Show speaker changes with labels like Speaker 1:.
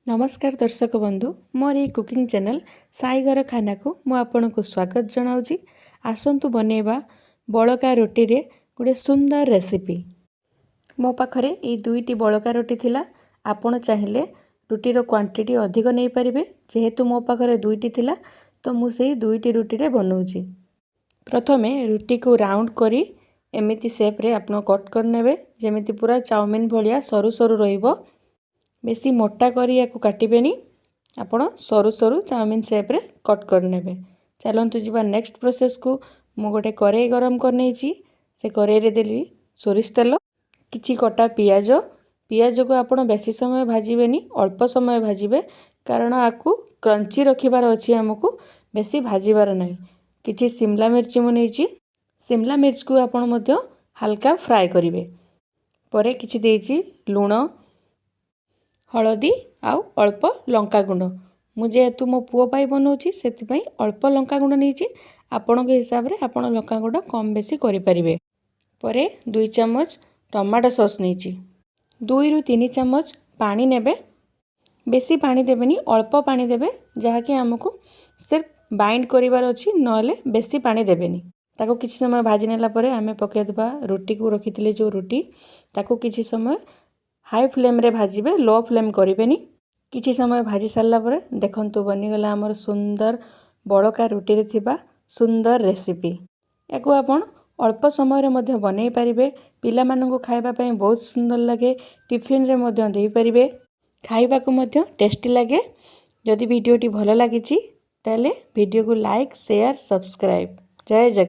Speaker 1: नमस्कार दर्शक बंधु मोर ये कुकिंग चैनल साई घर खाना को मु आपन को स्वागत जनाऊँगी। आसंतु बनेबा बड़का रोटी रे गोटे सुंदर रेसिपी। मो पाखरे ये दुईटी बड़का रोटी थिला। आपण चाहिए रुटीर क्वांटिटी अधिक नहीं पारिबे। जेहेतु मो पाखरे दुईटी थिला तो मु सेही दुईटी रोटी रे बनाऊँगी। प्रथमे रुटी को राउंड करी एमिति शेप रे आपण कट कर नेबे जेमिति पूरा चाउमिन भलिया सरू सरू रहिबो। बेसी मोटा करी याकू काटिबेनी। आपण सरू सरू चाउमिन शेप रे कट कर नेबे। चलंतु जीवा नेक्स्ट प्रोसेस को। मु गोटे करेई गरम कर नेछि। से करेई रे देली सोरिष तेल, किछि कटा पियाज। पियाज को आपण बेसी समय भाजिबेनी, अल्प समय भाजिबे कारण आकू क्रंची रखिबार अछि। हमकू बेसी भाजिबार नै। किछि शिमला मिर्च मु नेछि। शिमला मिर्च को आपण मध्य हल्का फ्राई करिवे। परे किछि देछि लूण, हलदी आउ अल्प लंका गुंड। मुझेतु मो पुओ पाई बनाऊँगी से अल्प लंका गुंड नहीं। आपण के हिसाब रे आपण लंका गुंड कम बेसी करि परिबे। परे 2 चम्मच टमाटो सॉस नहीं। 2 रु 3 चम्मच पानी नेबे। बेसी पानी देबेनी, अल्प पानी देबे जहाँकि हमको सिर्फ बाइंड करिवार अछि। नले बेसी पानी देबेनी। ताको किछि समय भाजी नेला परे आमे पके देबा रोटी को रखिथिले जो रोटी ताको किछि समय हाई फ्लेम रे भाजिबे, लो फ्लेम करिबेनी। किछि समय भाजी सारला परे देखंतु बनी गला हमर सुंदर बड़का रोटी रे थिबा सुंदर रेसिपी। याकू आपण अल्प समय रे मध्य बनै परिबे। पिला माननको खाइबा पई बहुत सुंदर लागे। टिफिन रे मध्य देई परिबे। खाइबा को मध्य टेस्टी लागे। जदि वीडियोटी भलो लागिछि ताले वीडियो को लाइक, शेयर, सब्सक्राइब। जय जगन्नाथ।